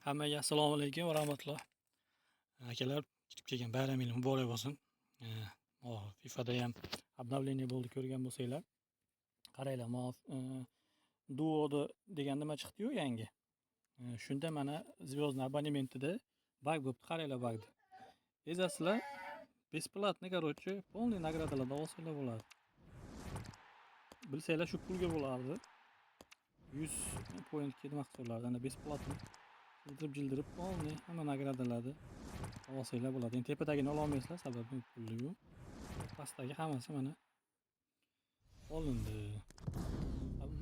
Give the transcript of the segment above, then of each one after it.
Hammaga assalomu alaykum va rahmatulloh. Akalar, chiqib kelgan bayramingiz muborak bo'lsin. FIFAda ham обновление bo'ldi, ko'rgan bo'lsanglar. Qaranglar, duoda degan nima chiqdi-yu yangi. Shunda mana звездный abonementida bug bo'libdi. Qaranglar bugni. Ezasizlar, бесплатно, короче, полный nagradalarda olsanglar bo'ladi. Bilsanglar shu pulga bo'lardi. 100 pointga nima qilsalardi, ana бесплатно. Jildirib polniy hamma nagradalarni olsanglar bo'ladi. Endi tepadagini ola olmaysizlar, sababi pulli-yu. Pastdagi hammasi mana olindi.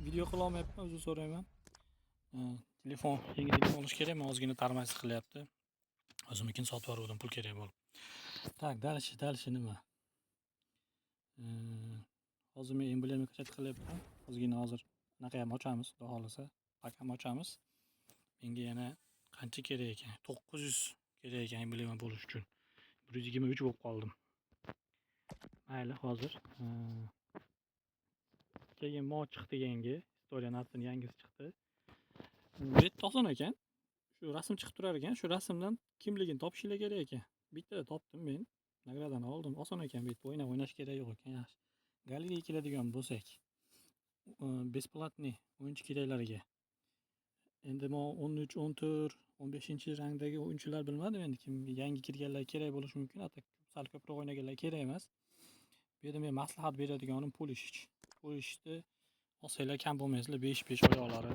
Video qila olmayapman, uzr so'rayman. Telefon, yangi telefon olish kerak, men ozgina tarmaysiz qilyapti. O'zimnikini sotib yubordim, pul kerak bo'lib. Tak, dальше nima? Hozir men emblemni qachat qilyapman. Ozgina hozir bunaqa ham ochamiz, xudo xolasa. Pakam ochamiz. Menga yana qancha kerak ekan? 900 kerak ekan emblem bo'lish uchun. 123 bo'lib qoldim. Mayli, hozir keyin mod chiqdi yangi. Historia narxini yangisi chiqdi. Bu yerda oson ekan. Shu rasm chiqib turar ekan. Shu rasmdan kimligini topishinglar kerak ekan. Bittada topdim men. Nagradani oldim. Oson ekan, bu yerda o'ynash kerak yo'q ekan, yaxshi. Galeriyaga keladigan bo'lsak, бесплатный o'yinchi keraklariga. Endi men 13, 14, 15-rangdagi o'yinchilar bilmadim, endi kim yangi kirganlar kerak bo'lishi mumkin, hatto sal ko'proq o'ynaganlar kerak emas. Bu yerda men maslahat beradiganim Pulisic. Pulisicni olsanglar kam bo'lmaysizlar, 5-5 oyoqlari.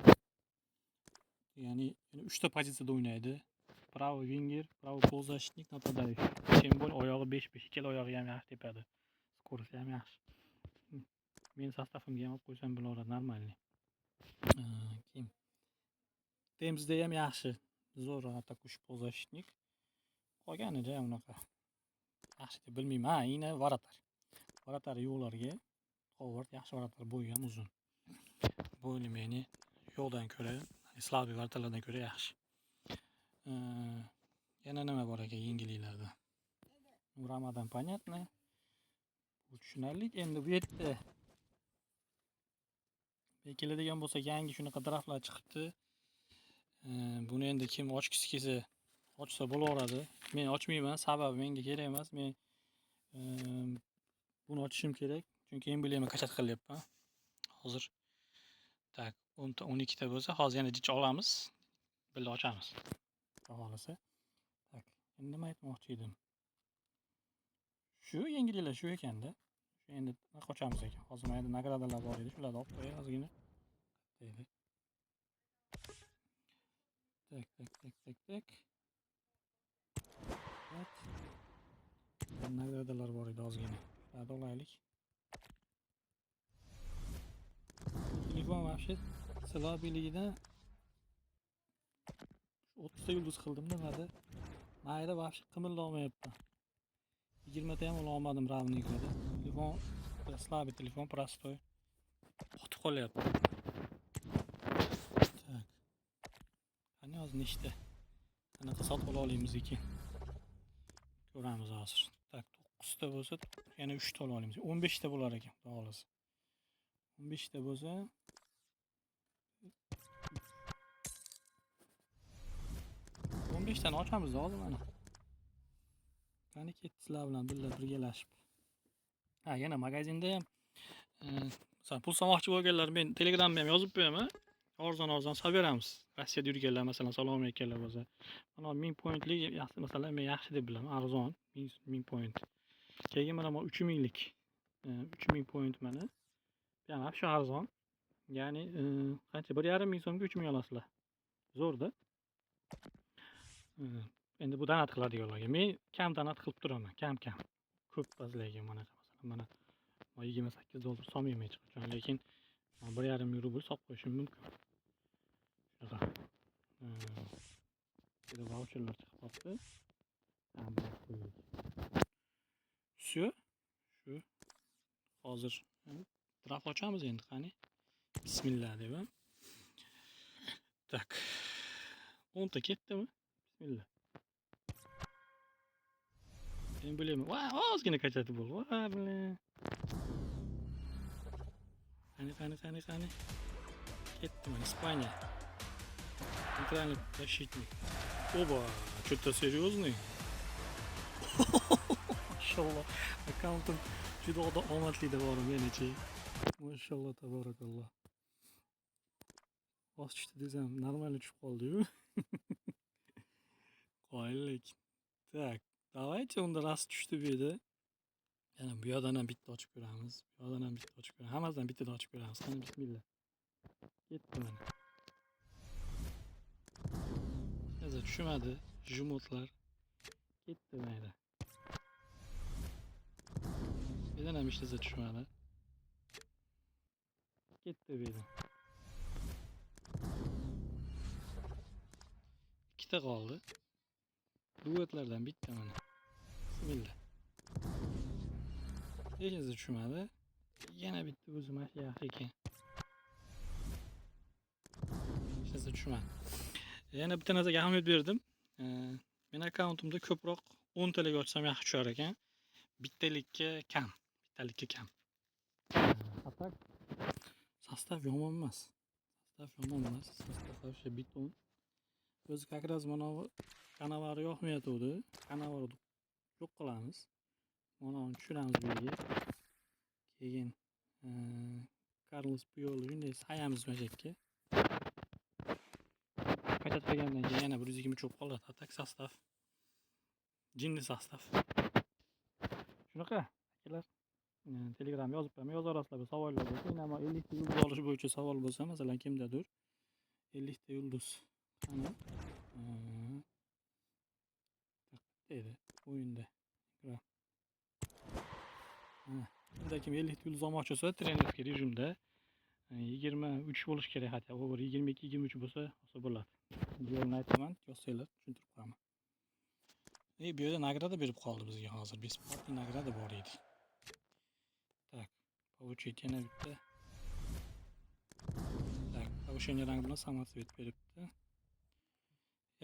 Ya'ni 3 ta pozitsiyada o'ynaydi. Pravo winger, pravo polzashnik, нападающий. Sembol oyog'i 5-5, ikkala oyog'i ham yaxshi tepadi. Skorosti ham yaxshi. Men sostavimga ham olib qo'ysam bo'laveradi, normalniy. Kim? Temizda ham yaxshi. Zo'r atakush polzashnik. Qolganida unaqa yaxshi deb bilmayman. Ha, yana Varatar. Varatar yo'qlarga Howard yaxshi Varatar, bo'yi ham uzun. Bo'yni meni yo'qdan ko'ra, Slaviy Varatarlardan ko'ra yaxshi. Yana nima bor ekan yengilliklarda? Ramadan понятно. Bu tushunarli. Endi bu yerda keladigan bo'lsa, yangi shunaqa draftlar chiqibdi. Buni endi kim ochgisi kelsa ochsa bo'laveradi. Men ochmayman, sababi menga kerak emas. Men buni ochishim kerak, chunki emblemni qachat qilyapman. Hozir tak 12 ta bo'lsa, hozir yana dich olamiz. Birga ochamiz. Xudo xolasa. Tak, endi nima aytmoqchi edim? Shu yengilliklar shu ekanda. Shu endi ochamiz ekan. Hozir mana nagradalar bor edi, shularni olib qo'yay ozgina. Deydi. Tak. Evet. Nagradalar bor edi ozgina. Shularni olaylik. Telefon вообще slabiyligidan 30 ta yulduz qildim nimada. Mayda вообще qimilla olmayapman. 20 ta ham ola olmadim ravniklada. Telefon slabый telefon, простой. Qotib qolyapti. Tak. Qani hozir nechta? Qanaqa sotib ola olamiz ekan? Ko'ramiz hozir. Tak, 9 ta bo'lsa, yana 3 ta ola olamiz. 15 ta bo'lar ekan, xudo xolasa. 15 ta bo'lsa 15 tani ochamiz hozir mana. Qani ketdi sizlar bilan birgalashib. Ha, yana magazinda ham masalan pul solmoqchi bo'lganlar men Telegramga ham yozib qo'yaman. Arzon solib beramiz. Rossiyada yurganlar masalan solib olmayotganlar bo'lsa. Mana 1000 pointli masalan men yaxshi deb bilaman, arzon 1000 point. Keyin mana 3000 lik 3000 point mana. Bu ham shu arzon. Ya'ni qancha 1,5 ming so'mga 3000 olasizlar. Zo'rda. Endi bu donat qiladiganlarga men kam donat qilib turaman, kam. Ko'p bazlarga mana masalan mana 28 dollar solmayman hech qachon, lekin 1,5 ming rubl solib qo'yishim mumkin. Shunaqa. Burada voucherlar chiqib qolibdi. Shu hozir draft ochamiz endi, qani. Bismillah deb. Tak. 10 ta ketdimi? Bismillah. Men bilaman. Va, ozgina qachati bo'ldi. Va, bilan. Qani. Ketdi mana Ispaniya. Центральный защитник. Оба, что-то серьезный. Maşallah. Accountim juda omadli deb borim menichi. Maşallah tabarakallah. Boz tushdi desam normal tushib qoldi-yu. Qoyillik. Tak, давайте unda rast tushdi bu yerda. Yana bu yoqdan ham bitta ochib ko'ramiz. Bu yoqdan ham bitta ochib ko'ramiz. Hammasidan bittadan ochib ko'ramiz. Qani bismillah. Ketdi mana. Hozir tushmadi. Jumotlar. Ketdi mayda. Bu yerdan ham hech narsa tushmadi. Ketdi bu yerdan. Ikkita qoldi. Duetlardan bitta mana. Bismillah. Hech narsa tushmadi. Yana bitta o'zi mana shu yaxshi ekan. Hech narsa tushmadi. Yana bitta narsaga ahamiyat berdim. Men akkauntimda ko'proq 10 talik ochsam yaxshi tushar ekan. Bittalikka kam. Bittalikka kam. Atak sostav yomon emas. Sostav вообще beton. O'zi как раз mana bu kanavari yoqmayotgandi. Kanavarni yo'q qilamiz. Mana uni tushiramiz bu yerga. Keyin Carlos Puyol shunday sayamiz mana shu yerga. Qaytatgandan keyin yana 120 cho'p qoladi. Atak sostav. Jinni sostav. Shunaqa akalar. Telegram yozib qo'yaman. Yozarasizlar savollar bo'lsa, yana 50 ta yulduz olish bo'yicha savol bo'lsa, masalan, kimdadir 50 ta yulduz. Qani? Deydi o'yinda. Bunda kim 50 ta yulduz olmoqchi bo'lsa, trenerskiy rejimda 23 bo'lish kerak, hatto over 22-23 bo'lsa bo'ladi. Yo'lni aytaman, yozsanglar tushuntirib qo'yaman. Bu yerda nagrada berib qoldi bizga hozir. Besplatniy nagrada bor edi. Так, получить yana bitta. Так, повышение rang bilan samotsvet beribdi.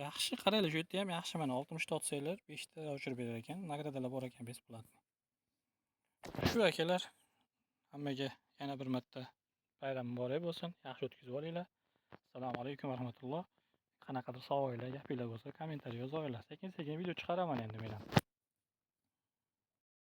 Yaxshi, qaranglar, shu yerda ham yaxshi mana 60 ta otsanglar 5 ta ochirib berar ekan. Nagradalar bor ekan besplatniy. Shu akalar, hammaga yana bir marta bayram muborak bo'lsin. Yaxshi o'tkazib olinglar. Assalomu alaykum va rahmatulloh. Qanaqadir savollar, gapinglar bo'lsa kommentariy yozinglar. Sekin-sekin video chiqaraman endi men ham.